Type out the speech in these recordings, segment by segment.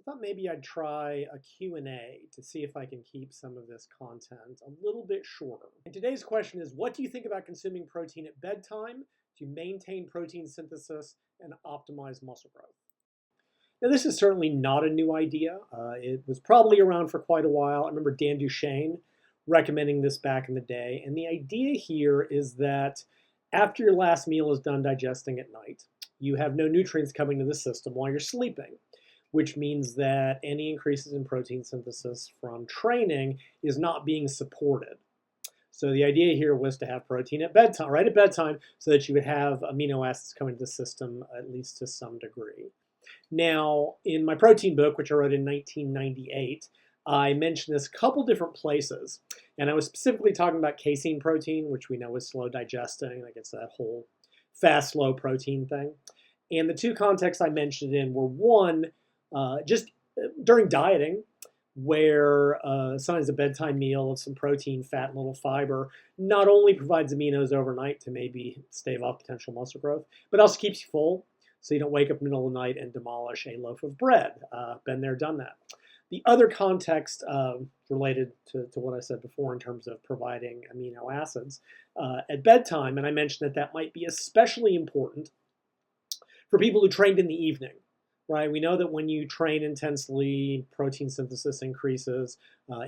I thought maybe I'd try a Q&A to see if I can keep some of this content a little bit shorter. And today's question is, what do you think about consuming protein at bedtime to maintain protein synthesis and optimize muscle growth? Now, this is certainly not a new idea. It was probably around for quite a while. I remember Dan Duchesne recommending this back in the day. And the idea here is that after your last meal is done digesting at night, you have no nutrients coming to the system while you're sleeping, which means that any increases in protein synthesis from training is not being supported. So the idea here was to have protein at bedtime, right at bedtime, so that you would have amino acids coming to the system at least to some degree. Now, in my protein book, which I wrote in 1998, I mentioned this a couple different places. And I was specifically talking about casein protein, which we know is slow digesting. Like it's that whole fast, slow protein thing. And the two contexts I mentioned in were one, just during dieting, where sometimes a bedtime meal of some protein, fat, and a little fiber not only provides aminos overnight to maybe stave off potential muscle growth, but also keeps you full so you don't wake up in the middle of the night and demolish a loaf of bread. Been there, done that. The other context related to what I said before in terms of providing amino acids at bedtime, and I mentioned that that might be especially important for people who trained in the evening. Right, we know that when you train intensely, protein synthesis increases.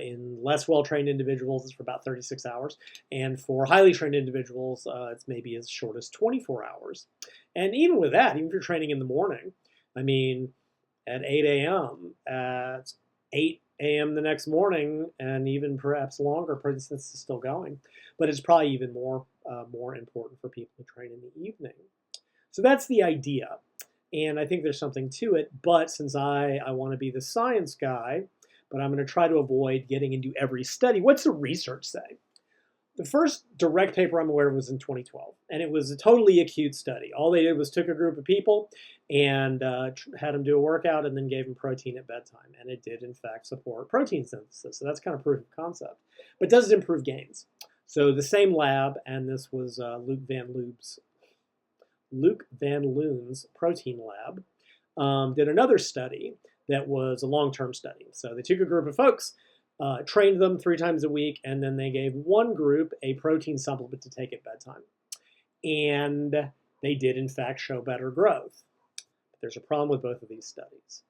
In less well-trained individuals, it's for about 36 hours. And for highly trained individuals, it's maybe as short as 24 hours. And even with that, even if you're training in the morning, I mean, at 8 a.m., at 8 a.m. the next morning, and even perhaps longer, protein synthesis is still going. But it's probably even more important for people who train in the evening. So that's the idea. And I think there's something to it, but since I want to be the science guy, but I'm going to try to avoid getting into every study. What's the research say? The first direct paper I'm aware of was in 2012, and it was a totally acute study. All they did was took a group of people and had them do a workout and then gave them protein at bedtime, and it did, in fact, support protein synthesis. So that's kind of proof of concept. But does it improve gains? So the same lab, and this was Luke Van Loon's protein lab, did another study that was a long-term study. So they took a group of folks, trained them 3 times a week, and then they gave one group a protein supplement to take at bedtime. And they did, in fact, show better growth. But there's a problem with both of these studies.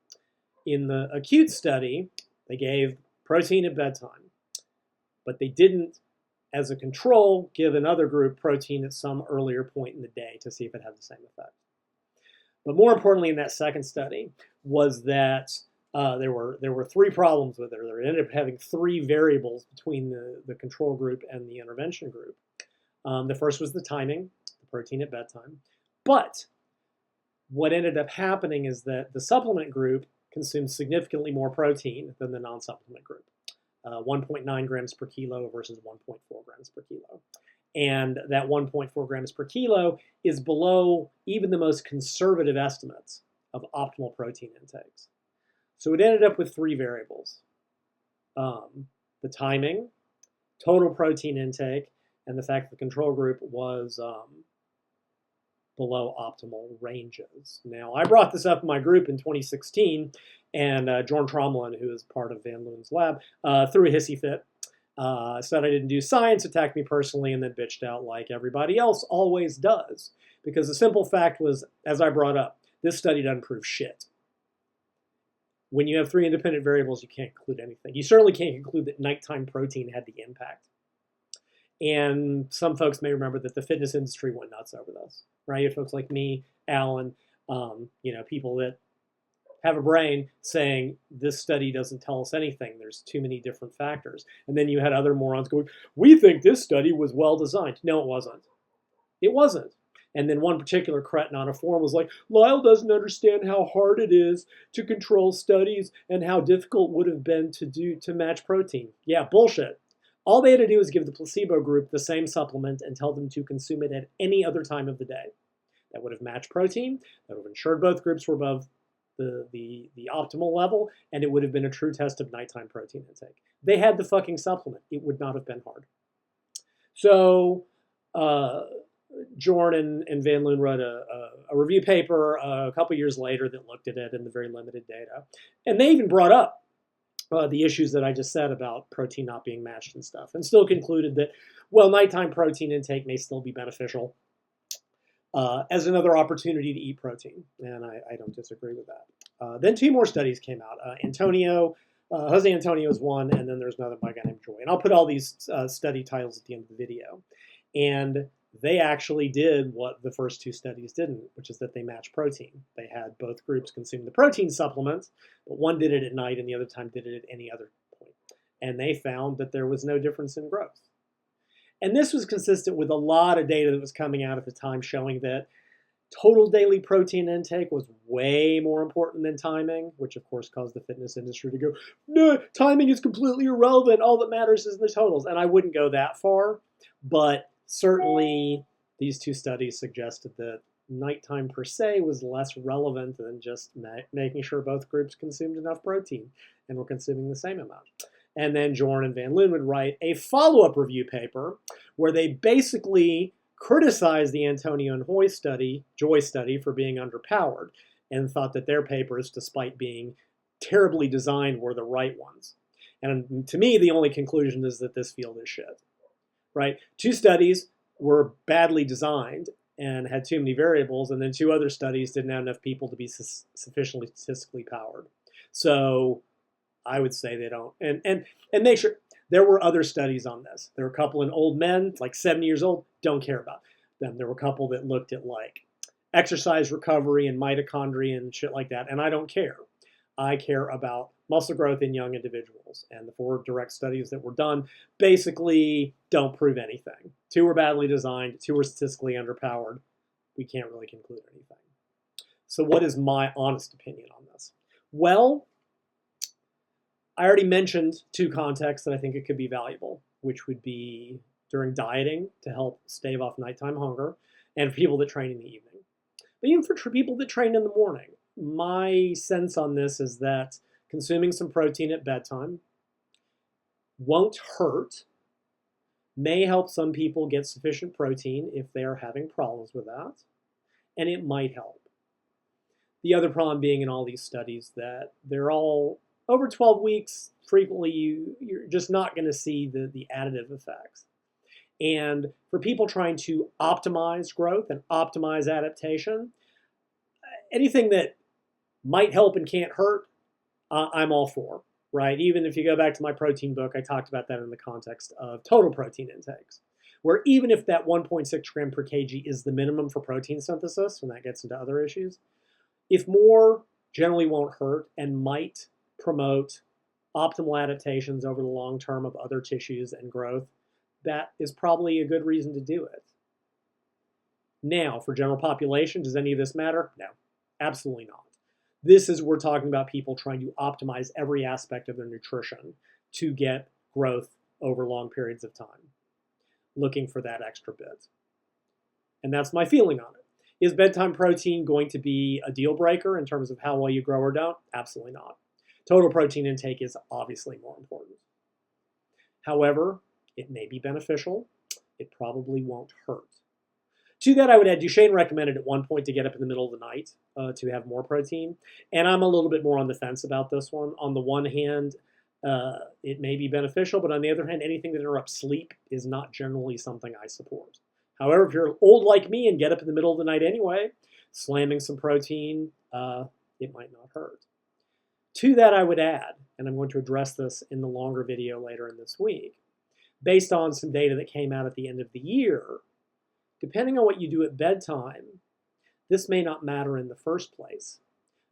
In the acute study, they gave protein at bedtime, but they didn't, as a control, give another group protein at some earlier point in the day to see if it had the same effect. But more importantly in that second study was that there were 3 problems with it. They ended up having 3 variables between the control group and the intervention group. The first was the timing, the protein at bedtime. But what ended up happening is that the supplement group consumed significantly more protein than the non-supplement group. 1.9 grams per kilo versus 1.4 grams per kilo. And that 1.4 grams per kilo is below even the most conservative estimates of optimal protein intakes. So it ended up with 3 variables. The timing, total protein intake, and the fact that the control group was below optimal ranges. Now, I brought this up in my group in 2016, and Jorn Trommelin, who is part of Van Loon's lab, threw a hissy fit, said I didn't do science, attacked me personally, and then bitched out like everybody else always does. Because the simple fact was, as I brought up, this study doesn't prove shit. When you have 3 independent variables, you can't conclude anything. You certainly can't conclude that nighttime protein had the impact. And some folks may remember that the fitness industry went nuts over this, right? You have folks like me, Alan, people that have a brain saying this study doesn't tell us anything. There's too many different factors. And then you had other morons going, we think this study was well designed. No, it wasn't. It wasn't. And then one particular cretin on a forum was like, Lyle doesn't understand how hard it is to control studies and how difficult it would have been to match protein. Yeah, bullshit. All they had to do was give the placebo group the same supplement and tell them to consume it at any other time of the day. That would have matched protein, that would have ensured both groups were above the optimal level, and it would have been a true test of nighttime protein intake. They had the fucking supplement. It would not have been hard. So Jorn and Van Loon wrote a review paper a couple years later that looked at it and the very limited data. And they even brought up the issues that I just said about protein not being matched and stuff, and still concluded that, well, nighttime protein intake may still be beneficial as another opportunity to eat protein. And I don't disagree with that. Then two more studies came out. Jose Antonio is one, and then there's another by a guy named Joy. And I'll put all these study titles at the end of the video. And they actually did what the first two studies didn't, which is that they matched protein. They had both groups consume the protein supplement, but one did it at night and the other time did it at any other point. And they found that there was no difference in growth. And this was consistent with a lot of data that was coming out at the time showing that total daily protein intake was way more important than timing, which of course caused the fitness industry to go, no, timing is completely irrelevant. All that matters is the totals. And I wouldn't go that far, but certainly these two studies suggested that nighttime per se was less relevant than just making sure both groups consumed enough protein and were consuming the same amount. And then Jorn and Van Loon would write a follow-up review paper where they basically criticized the Antonio and Joy study for being underpowered and thought that their papers, despite being terribly designed, were the right ones. And to me, the only conclusion is that this field is shit. Right? Two studies were badly designed and had too many variables, and then two other studies didn't have enough people to be sufficiently statistically powered. So I would say they don't. And make sure, there were other studies on this. There were a couple in old men, like 70 years old, don't care about them. There were a couple that looked at like exercise recovery and mitochondria and shit like that, and I don't care. I care about muscle growth in young individuals. And the 4 direct studies that were done basically don't prove anything. 2 were badly designed, 2 were statistically underpowered. We can't really conclude anything. So what is my honest opinion on this? Well, I already mentioned 2 contexts that I think it could be valuable, which would be during dieting to help stave off nighttime hunger, and for people that train in the evening. But even for people that train in the morning, my sense on this is that consuming some protein at bedtime won't hurt, may help some people get sufficient protein if they are having problems with that, and it might help. The other problem being in all these studies that they're all over 12 weeks, frequently you're just not going to see the additive effects. And for people trying to optimize growth and optimize adaptation, anything that might help and can't hurt, I'm all for, right? Even if you go back to my protein book, I talked about that in the context of total protein intakes, where even if that 1.6 gram per kg is the minimum for protein synthesis, and that gets into other issues, if more generally won't hurt and might promote optimal adaptations over the long term of other tissues and growth, that is probably a good reason to do it. Now, for general population, does any of this matter? No, absolutely not. This is, we're talking about people trying to optimize every aspect of their nutrition to get growth over long periods of time, looking for that extra bit. And that's my feeling on it. Is bedtime protein going to be a deal breaker in terms of how well you grow or don't? Absolutely not. Total protein intake is obviously more important. However, it may be beneficial. It probably won't hurt. To that, I would add, Duchesne recommended at one point to get up in the middle of the night to have more protein. And I'm a little bit more on the fence about this one. On the one hand, it may be beneficial, but on the other hand, anything that interrupts sleep is not generally something I support. However, if you're old like me and get up in the middle of the night anyway, slamming some protein, it might not hurt. To that, I would add, and I'm going to address this in the longer video later in this week, based on some data that came out at the end of the year, depending on what you do at bedtime, this may not matter in the first place,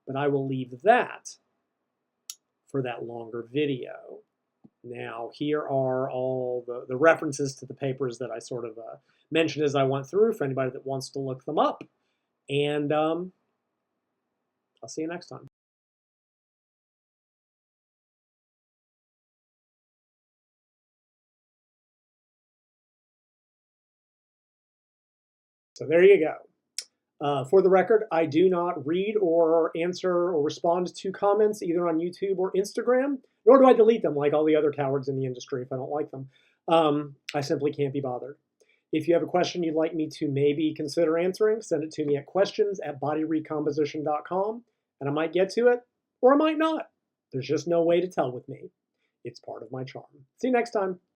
but I will leave that for that longer video. Now, here are all the references to the papers that I sort of mentioned as I went through for anybody that wants to look them up. And I'll see you next time. So there you go. For the record, I do not read or answer or respond to comments either on YouTube or Instagram, nor do I delete them like all the other cowards in the industry if I don't like them. I simply can't be bothered. If you have a question you'd like me to maybe consider answering, send it to me at questions@bodyrecomposition.com, and I might get to it, or I might not. There's just no way to tell with me. It's part of my charm. See you next time.